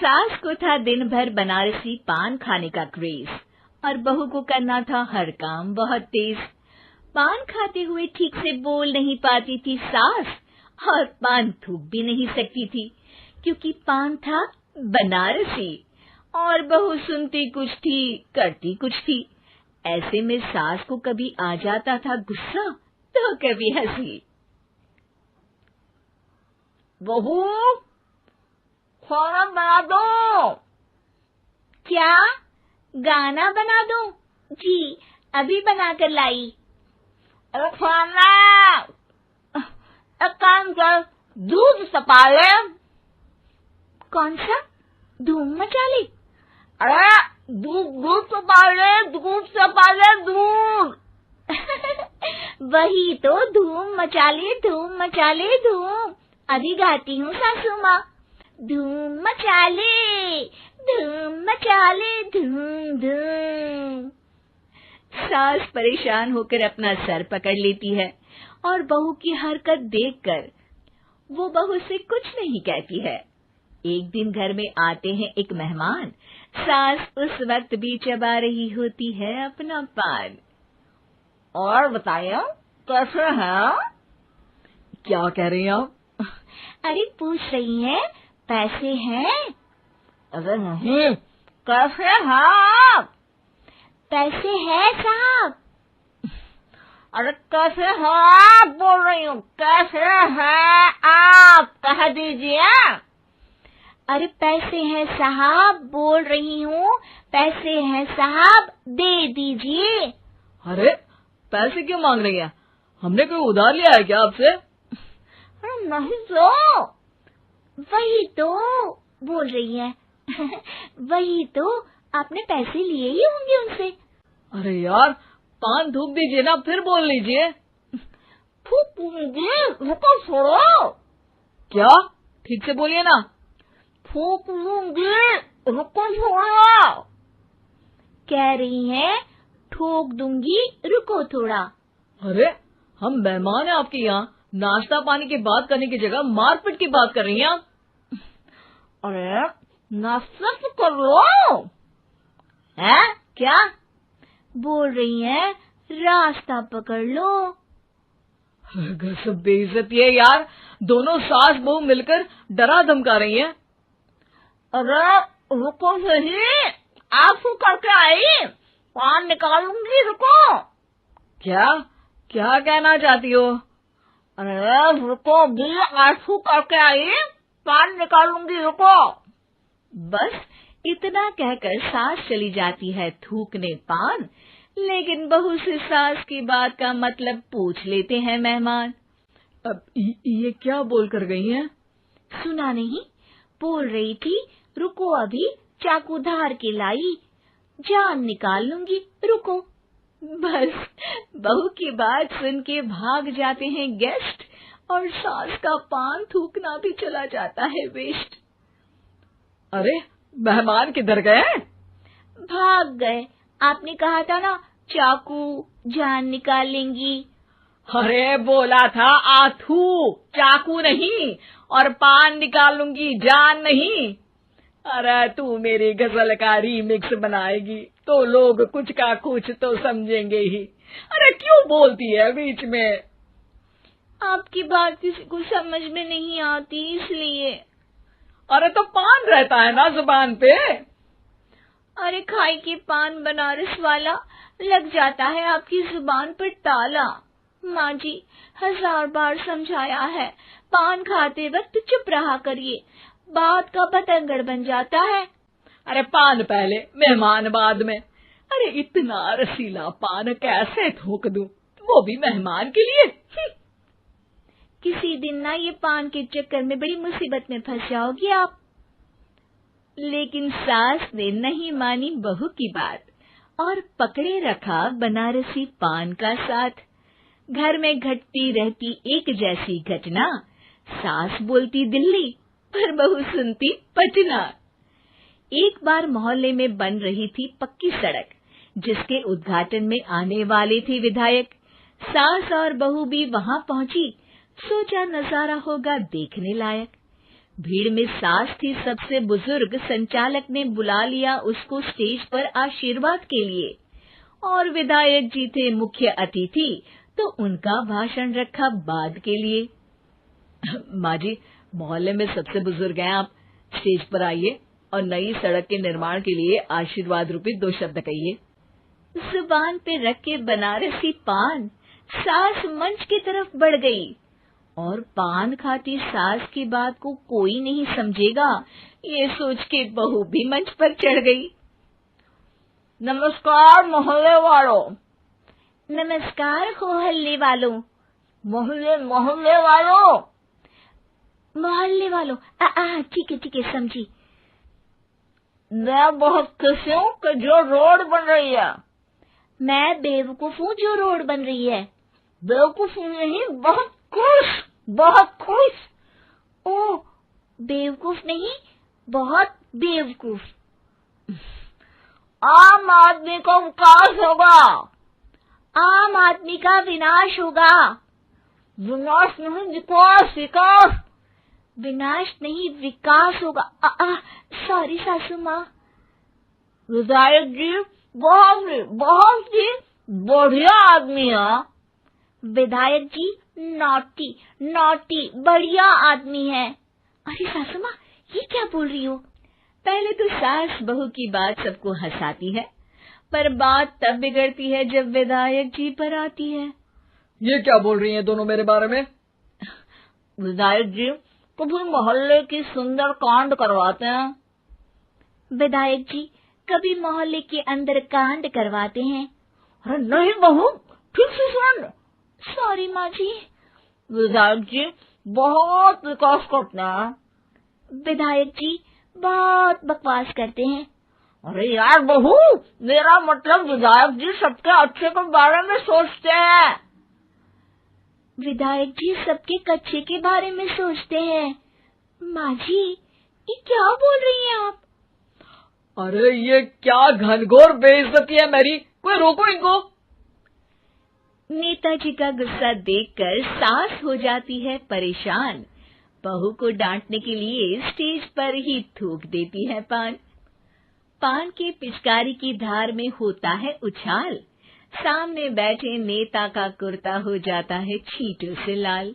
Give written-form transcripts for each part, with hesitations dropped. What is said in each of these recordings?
सास को था दिन भर बनारसी पान खाने का क्रेज और बहू को करना था हर काम बहुत तेज। पान खाते हुए ठीक से बोल नहीं पाती थी सास और पान थूक भी नहीं सकती थी क्योंकि पान था बनारसी और बहू सुनती कुछ थी करती कुछ थी। ऐसे में सास को कभी आ जाता था गुस्सा तो कभी हंसी। बहू, खाना बना दो। क्या गाना बना दूं? जी अभी बनाकर लाई। अरे खाना, एक काम कर, दूध सपा ले। कौन सा? धूम मचा ले? अरे दूध सपा ले, दूध सपा ले, दूध। वही तो, धूम मचा ले, धूम मचा ले, धूम। अभी गाती हूँ सासू माँ। धूम मचा ले, धूम मचा ले, धूम धूम। सास परेशान होकर अपना सर पकड़ लेती है और बहू की हरकत देखकर वो बहू से कुछ नहीं कहती है। एक दिन घर में आते हैं एक मेहमान। सास उस वक्त भी चबा रही होती है अपना पान। और बताइए कैसे हैं? क्या कह रही हैं आप? अरे पूछ रही हैं पैसे हैं? अरे नहीं, कैसे हैं आप? पैसे हैं साहब। अरे कैसे हैं आप बोल रही हूँ, कैसे हैं आप कह दीजिए। अरे पैसे हैं साहब बोल रही हूँ, पैसे हैं साहब दे दीजिए। अरे पैसे क्यों मांग रही हैं? हमने कोई उधार लिया है क्या आपसे? अरे नहीं तो। वही तो बोल रही है। वही तो, आपने पैसे लिए ही होंगे उनसे। अरे यार पान थूक दीजिए ना, फिर बोल लीजिए। थूकूंगी, रुको छोड़ो। क्या? ठीक से बोलिए ना। थूक लूंगी, रुको छोड़ो। कह रही हैं ठोक दूंगी, रुको थोड़ा। अरे हम मेहमान हैं आपके यहाँ, नाश्ता पानी की बात करने की जगह मारपीट की बात कर रही हैं आप। अरे नाश्ता तो कर लो। है क्या? बोल रही हैं रास्ता पकड़ लो। गजब बेइज्जती है यार, दोनों सास बहू मिलकर डरा धमका रही हैं। अरे रुको सही, आंसू करके आई, पान निकालूंगी, रुको। क्या क्या कहना चाहती हो? अरे रुको भी, आंसू करके आई, पान निकालूंगी, रुको। बस इतना कहकर सास चली जाती है थूकने पान, लेकिन बहू से सास की बात का मतलब पूछ लेते हैं मेहमान। अब ये क्या बोल कर गई हैं? सुना नहीं? बोल रही थी रुको अभी चाकू धार के लाई, जान निकाल लूंगी, रुको। बस बहू की बात सुन के भाग जाते हैं गेस्ट और सास का पान थूकना भी चला जाता है वेस्ट। अरे मेहमान किधर गए? भाग गए। आपने कहा था ना चाकू जान निकाल लेंगी। अरे बोला था आथू, चाकू नहीं, और पान निकालूंगी, जान नहीं। अरे तू मेरी गजल का रीमिक्स बनाएगी तो लोग कुछ का कुछ तो समझेंगे ही। अरे क्यों बोलती है बीच में? आपकी बात किसी को समझ में नहीं आती इसलिए। अरे तो पान रहता है ना जुबान पे। अरे खाई के पान बनारस वाला, लग जाता है आपकी जुबान पर ताला। माँ जी 1000 बार समझाया है, पान खाते वक्त चुप रहा करिए, बात का बतंगड़ बन जाता है। अरे पान पहले मेहमान बाद में। अरे इतना रसीला पान कैसे थूक दूं, वो भी मेहमान के लिए। किसी दिन ना ये पान के चक्कर में बड़ी मुसीबत में फंस जाओगी आप। लेकिन सास ने नहीं मानी बहू की बात और पकड़े रखा बनारसी पान का साथ। घर में घटती रहती एक जैसी घटना, सास बोलती दिल्ली पर बहू सुनती पटना। एक बार मोहल्ले में बन रही थी पक्की सड़क, जिसके उद्घाटन में आने वाले थे विधायक। सास और बहू भी वहां पहुंची, सोचा नजारा होगा देखने लायक। भीड़ में सास थी सबसे बुजुर्ग। संचालक ने बुला लिया उसको स्टेज पर आशीर्वाद के लिए, और विधायक जी थे मुख्य अतिथि, तो उनका भाषण रखा बाद के लिए। माँ जी, मोहल्ले में सबसे बुजुर्ग हैं आप, स्टेज पर आइए और नई सड़क के निर्माण के लिए आशीर्वाद रूपी 2 शब्द कहिए। जुबान पे रख के बनारसी पान सास मंच की तरफ बढ़ गई, और पान खाती सास की बात को कोई नहीं समझेगा, ये सोच के बहू भी मंच पर चढ़ गई। नमस्कार मोहल्ले वालों। नमस्कार मोहल्ले वालों। मोहल्ले वालों। मोहल्ले वालों, ठीक है समझी। मैं बहुत खुश हूँ कि जो रोड बन रही है। मैं बेवकूफ हूँ जो रोड बन रही है। बेवकूफ नहीं, बहुत खुश। ओह, बेवकूफ नहीं, बहुत बेवकूफ। आम आदमी का विकास होगा। आम आदमी का विनाश होगा। विनाश नहीं, विकास। विनाश नहीं, विकास होगा। सॉरी सासू माँ। विधायक जी बहुत ही बढ़िया आदमी है। विधायक जी नॉटी बढ़िया आदमी है। अरे सासू माँ, ये क्या बोल रही हो? पहले तो सास बहू की बात सबको हंसाती है, पर बात तब बिगड़ती है जब विधायक जी पर आती है। ये क्या बोल रही हैं दोनों मेरे बारे में? विधायक जी कभी मोहल्ले की सुंदर कांड करवाते हैं। विधायक जी कभी मोहल्ले के अंदर कांड करवाते हैं। अरे नहीं बहू, ठीक से सुन। सॉरी माँ जी। विधायक जी बहुत विकास करते हैं। विधायक जी बहुत बकवास करते हैं। अरे यार बहू, मेरा मतलब विधायक जी सबके अच्छे के बारे में सोचते हैं। विधायक जी सबके कच्चे के बारे में सोचते हैं। माँ जी, ये क्या बोल रही हैं आप? अरे ये क्या घनघोर बेइज्जती है मेरी, कोई रोको इनको। नेताजी का गुस्सा देखकर सास हो जाती है परेशान। बहू को डांटने के लिए स्टेज पर ही थूक देती है पान की पिचकारी की धार में होता है उछाल। सामने बैठे नेता का कुर्ता हो जाता है छींटों से लाल।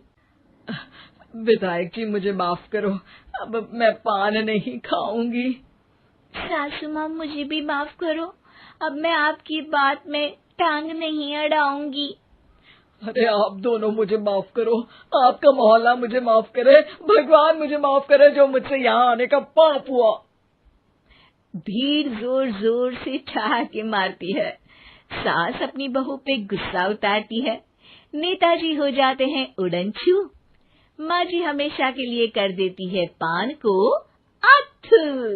विधायक जी मुझे माफ करो, अब मैं पान नहीं खाऊंगी। सासू माँ मुझे भी माफ करो, अब मैं आपकी बात में टांग नहीं अड़ाऊंगी। अरे आप दोनों मुझे माफ करो, आपका मोहल्ला मुझे माफ करे, भगवान मुझे माफ करे जो मुझसे यहाँ आने का पाप हुआ। भीड़ जोर जोर से ठहाके मारती है। सास अपनी बहू पे गुस्सा उतारती है। नेताजी हो जाते हैं उड़नछू। माँ जी हमेशा के लिए कर देती है पान को अत्थू।